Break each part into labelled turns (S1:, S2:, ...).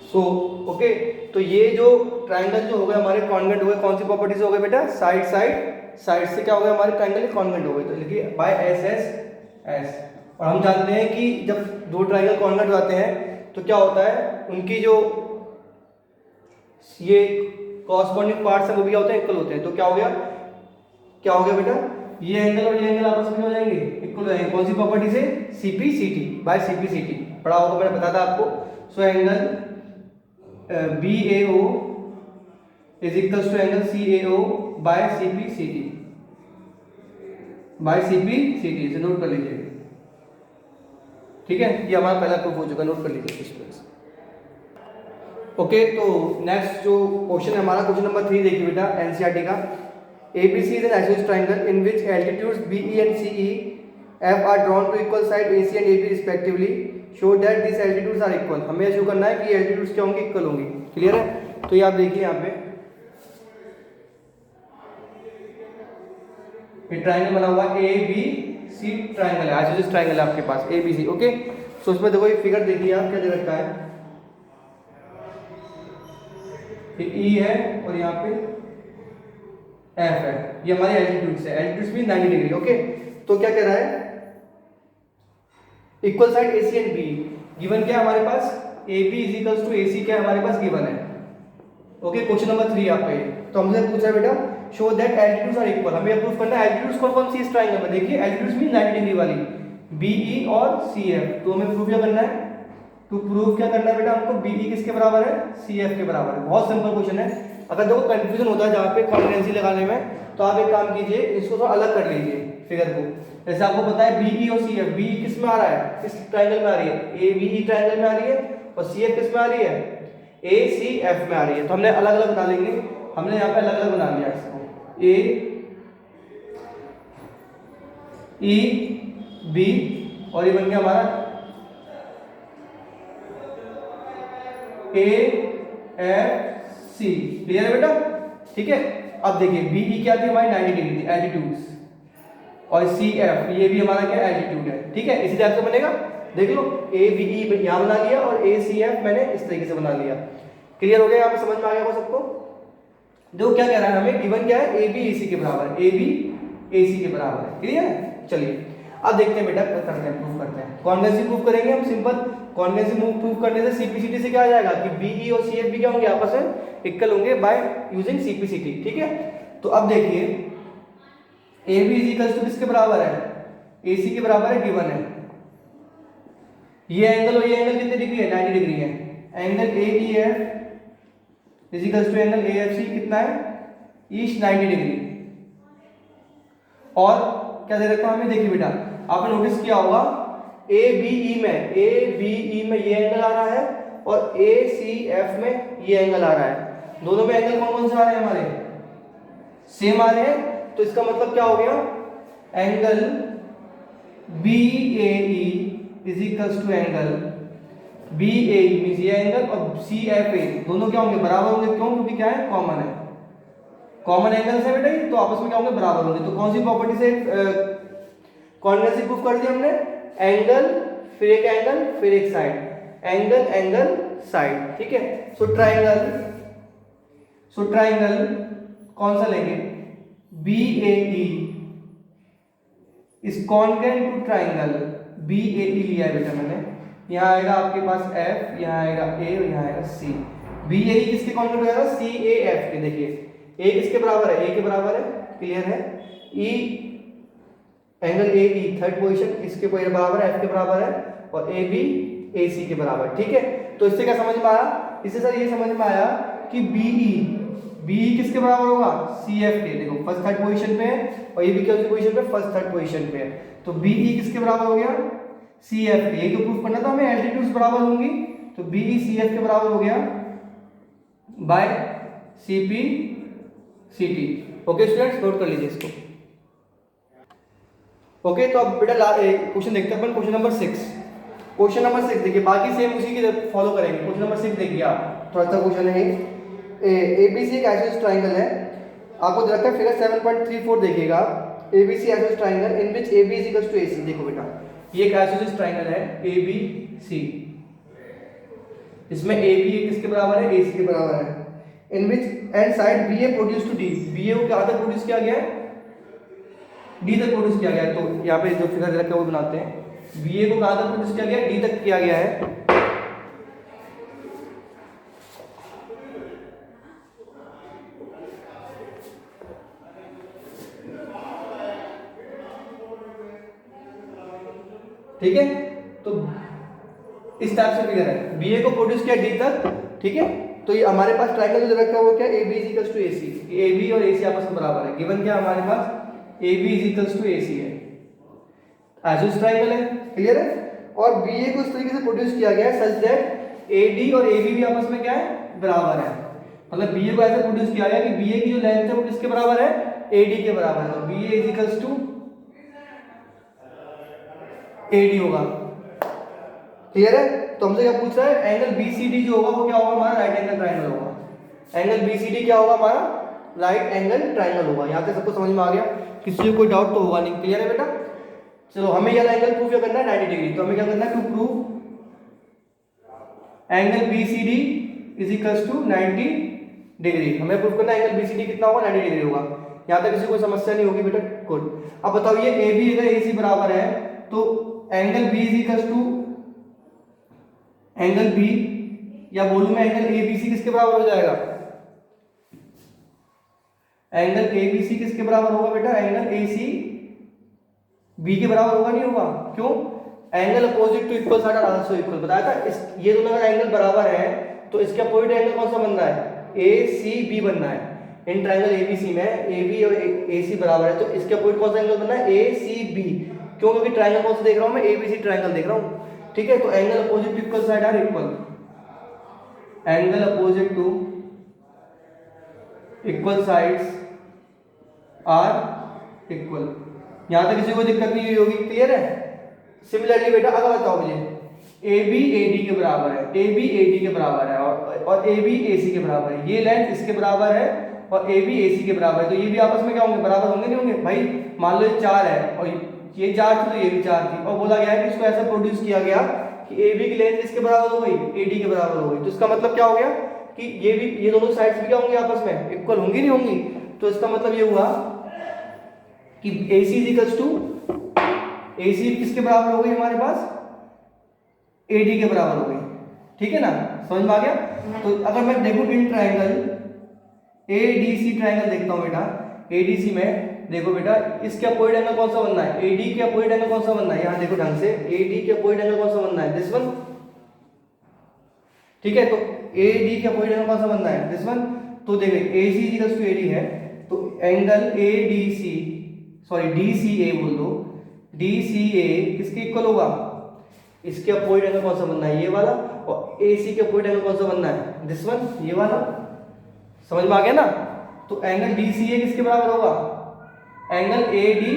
S1: So okay, तो ये जो ट्राइंगल जो हो गए हमारे कॉन्वेंट हो गए, कौन सी प्रॉपर्टीज हो गए बेटा, साइड साइड से क्या हो गया हमारे ट्राइंगल कॉन्वेंट हो गए, तो लिखिए बाय एस एस एस। और हम जानते हैं कि जब दो ट्राइंगल कॉन्वेंट हो जाते हैं तो क्या होता है, उनकी जो ये कॉरस्पॉन्डिंग पार्ट्स हैं वो भी क्या होते हैं, इक्वल होते हैं। तो क्या हो गया बेटा, ये एंगल और ये एंगल आपस में हो जाएंगे, इक्वल हो जाएंगे। कौन सी प्रॉपर्टी से, सीपीसीटी, बाय सीपीसीटी। पढ़ा होगा, मैंने बताया था आपको। So angle BAO is equals to angle CAO by CPCT, by CPCT। इसे नोट कर लीजिए, ठीक है। ये हमारा पहला प्रूफ हो चुका, नोट कर लीजिए स्टूडेंट्स। ओके, तो नेक्स्ट जो क्वेश्चन है हमारा, क्वेश्चन नंबर 3 देखिए बेटा, एनसीईआरटी का। ABC is an isosceles triangle in which altitudes BE and CEF are drawn to equal side AC and AB respectively. Show that these altitudes are equal. हमें show करना है कि altitudes क्या होंगी, equal होंगी। क्लियर है? तो ये आप देखिए यहाँ पे ये ट्राइंगल बना हुआ है, ABC ट्राइंगल है, आइसोसेलेस ट्राइंगल है आपके पास ABC। ओके, सो इसमें देखो ये फिगर देखिए आप, क्या दे रखा है, ये E है और यहाँ पे F है, ये हमारी एल्टीट्यूड्स है। एल्टीट्यूड्स भी 90 डिग्री। ओके, तो क्या कह रहा है, equal side AC and B given क्या है हमारे पास, AB is equals to AC क्या है हमारे पास गिवन है। ओके, क्वेश्चन नंबर 3 आपका ये। तो हमसे पूछा है बेटा, show that altitudes are equal. हमें प्रूफ करना है एल्टीट्यूड्स कौन कौन सी इस ट्रायंगल में। देखिए एल्टीट्यूड्स भी 90 डिग्री वाली, BE और CF। तो हमें प्रूफ क्या करना है, तो प्रूफ क्या करना है बेटा हमको, BE किसके बराबर है, CF के बराबर है। बहुत सिंपल क्वेश्चन है। अगर देखो कंफ्यूजन होता है जहाँ पे कॉन्ग्रुएंसी लगाने में, तो आप एक काम कीजिए, इसको थोड़ा अलग कर लीजिए फिगर को। जैसे आपको पता है BE और CF, BE किस में आ रहा है, किस ट्रायंगल में आ रही है, ABE ट्रायंगल में आ रही है, और CF किस में आ रही है, ACF में आ रही है। तो हमने अलग अलग बना लेंगे, हमने यहाँ पे अलग अलग बना लिया इसको, AEB और ये बन गया हमारा AFC। क्लियर है बेटा, ठीक है। अब देखिए BE क्या थी हमारी, 90 डिग्री थी, एल्टीट्यूड्स, और CF ये भी हमारा क्या एल्टीट्यूड है, ठीक है। इसी तरह से बनेगा, देख लो ABE यहाँ बना लिया और ACF मैंने इस तरीके से बना लिया। क्लियर हो गया, यहाँ पे समझ में आ गया हो सबको। देखो क्या कह रहा है हमें, गिवन क्या है, AB AC के बराबर, AB AC के बराबर है। क्लियर है, चलिए अब देखते हैं बेटा, करते हैं प्रूफ करते हैं। कॉन्वेंसी प्रूफ करेंगे हम, सिंपल कॉन्वेंसी प्रूफ करने से CPCT से क्या आ जाएगा कि BE और CF भी क्या होंगे, आपस में इक्वल होंगे बाय यूजिंग CPCT, ठीक है। तो अब देखिए AB इज इक्वल टू किसके बराबर है, AC के बराबर है, गिवन है। ये एंगल और ये एंगल कितने डिग्री है, 90 डिग्री है। Angle AEF is equal to angle AFC कितना है, ईस्ट 90 डिग्री। और क्या दे रखा है हमें, देखिए बेटा आपने नोटिस किया होगा ABE में ये एंगल आ रहा है और ACF में ये एंगल आ रहा है। दोनों में एंगल कौन कौन से आ रहे हैं हमारे, सेम आ रहे हैं। तो इसका मतलब क्या हो गया, angle BAE is equals to angle BAE means ये एंगल और CFA दोनों क्या होंगे, बराबर होंगे। क्यों, क्योंकि क्या है, कॉमन है, कॉमन एंगल्स है बेटा, तो आपस में क्या होंगे, बराबर होंगे। तो कौन सी प्रॉपर्टी से कॉन्वेंसी प्रूफ कर दिया हमने, एंगल फिर एक एंगल फिर एक साइड, एंगल साइड, ठीक है। सो ट्राइंगल कौन सा लेंगे, BAE is congruent to triangle BAE लिया है बेटा मैंने। यहाँ आएगा आपके पास F, यहाँ आएगा A और यहाँ आएगा C। BAE किसके कॉन्ग्रुएंट हो जाएगा, CAF के। देखिए A किसके बराबर है, A के बराबर है, क्लियर है। E angle AE third position इसके बराबर है, F के बराबर है, और AB AC के बराबर, ठीक है। तो इससे क्या समझ में आया, इससे सर ये समझ में आया कि BE किसके बराबर होगा, CF के। देखो फर्स्ट थर्ड पोजीशन पे है और ये भी क्या पोजीशन पे, फर्स्ट थर्ड पोजीशन पे है। तो BE किसके बराबर हो गया, CF के। ये तो प्रूफ करना था हमें, एल्टीट्यूड्स बराबर होंगी, तो BE CF के बराबर हो गया by CPCT। Okay students, note कर लीजिए इसको। ओके, तो अब बेटा क्वेश्चन देखते हैं अपन, क्वेश्चन नंबर 6। क्वेश्चन नंबर 6 देखिए, बाकी सेम उसी की फॉलो करेंगे। क्वेश्चन नंबर 6 देखिए आप, थोड़ा सा क्वेश्चन है। ABC एक आइसोसेलेस ट्रायंगल है, आपको दे रखा है फिगर 7.34 देखिएगा। ABC isosceles triangle in which AB is equal to AC। देखो बेटा ये एक आइसोसेलेस ट्रायंगल है ABC, इसमें ए बी ए किसके बराबर है, ए सी के बराबर है। In which and side B A produce to D, B A को कहाँ तक प्रोड्यूस किया गया है, डी तक प्रोड्यूस किया गया है। तो यहाँ पे जो फिगर दे रखा है वो बनाते हैं। बी ए को कहाँ तक प्रोड्यूस किया गया है, डी तक किया गया है। ठीक है, तो इस टाइप से फिगर है, बी ए को प्रोड्यूस किया डी तक। ठीक है, तो ये हमारे पास ट्रायंगल जो रखा है वो क्या है, A B is equals to A C, A B और ए सी आपस में बराबर है। गिवन क्या हमारे पास, A B is equals to A C है, आइसोस ट्रायंगल है। क्लियर है, और बी ए को इस तरीके से प्रोड्यूस किया गया है सच दैट ए डी और ए बी भी आपस में क्या है, बराबर है। मतलब बी ए को ऐसे प्रोड्यूस किया गया कि बी ए की जो लेंथ है वो किसके बराबर है, ए डी के बराबर है। तो B A is equals to A D होगा। क्लियर है, तो हमसे क्या पूछ रहा है, एंगल बी सी डी जो होगा वो क्या होगा, हमारा राइट एंगल ट्रायंगल होगा। एंगल बी सी डी क्या होगा, हमारा राइट एंगल ट्रायंगल होगा। यहाँ तक सबको समझ में आ गया, किसी को कोई डाउट तो होगा नहीं। क्लियर है बेटा, चलो हमें यह एंगल प्रूफ करना है 90 डिग्री। तो हमें क्या करना है, to prove angle B C D is equals to 90 degree. हमें प्रूफ करना है एंगल बी सी डी कितना होगा, 90 डिग्री होगा। यहाँ तक किसी को समस्या नहीं होगी बेटा, गुड। अब बताओ ये ए बी अगर ए सी बराबर है तो angle B is equals to angle B, या बोलूं मैं एंगल ए बी सी किसके बराबर हो जाएगा, एंगल ए बी सी किसके बराबर होगा बेटा, एंगल ए सी बी के बराबर होगा, नहीं होगा। क्यों, angle opposite to equal side are also equal बताया था। इस ये दोनों अगर एंगल बराबर है तो इसका अपोजिट एंगल कौन सा बनना है, ए सी बी बनना है। इन ट्रायंगल ए बी सी में ए बी और ए सी बराबर है तो इसका अपोजिट कौन सा एंगल बनना है, ए सी बी। क्यों, क्योंकि ट्रायंगल कौन सा देख रहा हूं मैं, ए बी सी ट्रायंगल देख रहा हूं। ठीक है, तो angle opposite to equal side are equal, angle opposite to equal sides are equal. यहां तक किसी को दिक्कत नहीं होगी, क्लियर है। सिमिलरली बेटा अगर बताओ मुझे ए बी ए डी के बराबर है, ए बी ए डी के बराबर है और ए बी ए सी के बराबर है, ये लेंथ इसके बराबर है और ए बी ए सी के बराबर है, तो ये भी आपस में क्या होंगे, बराबर होंगे, नहीं होंगे भाई। मान लो ये 4 है और ये 4 थी तो ये भी 4 थी, और बोला गया है कि इसको ऐसा प्रोड्यूस किया गया कि ए बी की लेंथ इसके बराबर हो गई, ए डी के बराबर हो गई। तो इसका मतलब क्या हो गया कि ये दोनों साइड्स भी क्या होंगे, आपस में इक्वल होंगी, नहीं होंगी। तो इसका मतलब ये हुआ कि ए सी इज इक्वल्स टू, ए सी किसके बराबर हो गई हमारे पास, ए डी के बराबर हो गई। ठीक है ना, समझ में आ गया। तो अगर मैं देखूं in triangle A D C triangle देखता हूं बेटा, ए डी सी में देखो बेटा इसके अपोजिट एंगल कौन सा बनना है, ए डी के अपोजिट एंगल कौन सा बनना है, यहां देखो ढंग से, ए डी के अपोजिट एंगल कौन सा बनना है, दिस वन। ठीक है, तो ए डी के अपोजिट एंगल कौन सा बनना है, दिस वन। तो देखो A C equals to A D है, तो angle A D C, sorry D C A बोल दो, डी सी ए किसके इक्वल होगा, इसके अपोजिट एंगल कौन सा बनना है, ये वाला, और ए सी के अपोजिट एंगल कौन सा बनना है, दिस वन, ये वाला। समझ में आ गया ना। तो एंगल डी सी ए किसके बराबर होगा, एंगल ए डी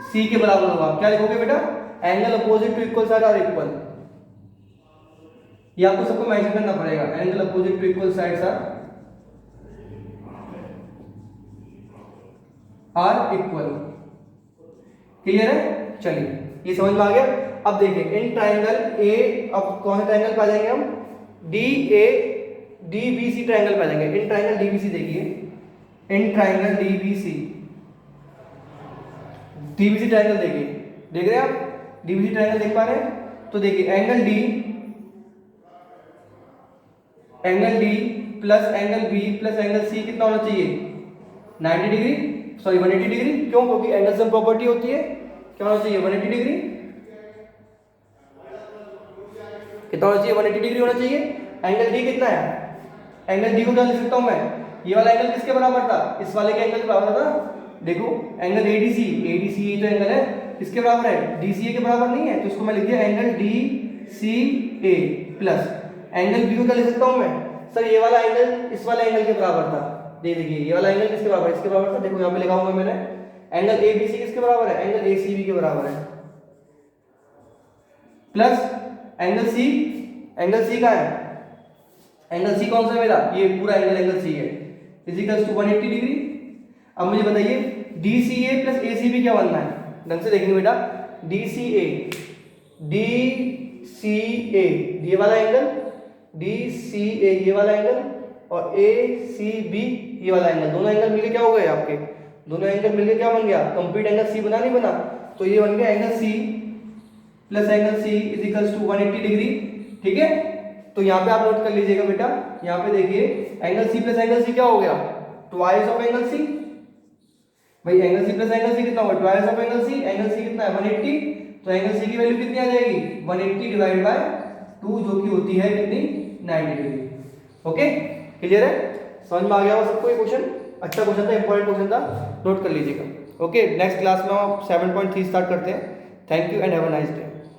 S1: सी के बराबर होगा। क्या लिखोगे बेटा, angle opposite to equal side are equal. ये आपको सबको मेंशन करना पड़ेगा, angle opposite to equal sides are equal. Clear है, चलिए ये समझ में आ गया। अब देखिए इन ट्रायंगल ए, अब कौन से ट्रायंगल पे आ जाएंगे हम, D A D B C triangle पे आ जाएंगे। In triangle D B C देखिए, in triangle D B C, D B C triangle देखिए, देख रहे हैं आप, डी बी सी ट्रायंगल देख पा रहे हैं। तो देखिए angle D plus angle B plus angle C कितना होना चाहिए, 90 डिग्री, सॉरी 180 डिग्री। क्यों, क्योंकि एंगल सम प्रॉपर्टी होती है, क्या होना चाहिए, 180 डिग्री। कितना होना चाहिए, 180 डिग्री होना चाहिए। एंगल डी कितना है, एंगल डी को क्या लिख सकता हूं मैं, ये वाला एंगल किसके बराबर था, इस वाले के एंगल के बराबर था। देखो एंगल एडीसी, एडीसी ये तो एंगल है, किसके बराबर है, डीसीए के बराबर नहीं है, तो इसको मैं लिख दिया एंगल डी सी ए प्लस एंगल बी को क्या लिख सकता हूं मैं, सर ये वाला एंगल इस वाले एंगल के बराबर था। देखिए ये वाला एंगल किसके बराबर है, इसके बराबर था। देखो यहाँ पे लिखा हुआ मैंने, एंगल ए बी सी किसके बराबर है, एंगल ए सी बी के बराबर है, प्लस एंगल सी का है, एंगल सी कौन सा है मेरा, ये पूरा एंगल सी है, इज इक्वल्स टू 180 डिग्री। अब मुझे बताइए डी सी ए प्लस ए सी बी क्या बनना है, ढंग से देखेंगे बेटा, डी सी ए सी ए ये वाला एंगल, डी सी ए ये वाला एंगल, और ए सी बी ये वाला एंगल, दोनों एंगल मिलके क्या हो गए आपके, दोनों एंगल मिलके क्या बन गया, कंप्लीट एंगल सी बना नहीं बना, तो ये बन गया angle C plus angle C is equals to 180 degree. ठीक है, तो यहाँ पे आप नोट कर लीजिएगा बेटा, यहाँ पे देखिए angle C plus angle C क्या हो गया, ट्वाइस ऑफ एंगल सी। भाई angle C plus angle C कितना होगा, twice of angle C, angle C कितना है 180, तो एंगल सी की वैल्यू कितनी आ जाएगी 180 डिवाइड बाय 2 जो कि होती है कितनी 90 डिग्री। ओके क्लियर है, समझ में आ गया होगा सबको ये क्वेश्चन, अच्छा क्वेश्चन था, इंपॉर्टेंट क्वेश्चन था, नोट कर लीजिएगा। ओके नेक्स्ट क्लास में हम 7.3 स्टार्ट करते हैं। Thank you and have a nice day.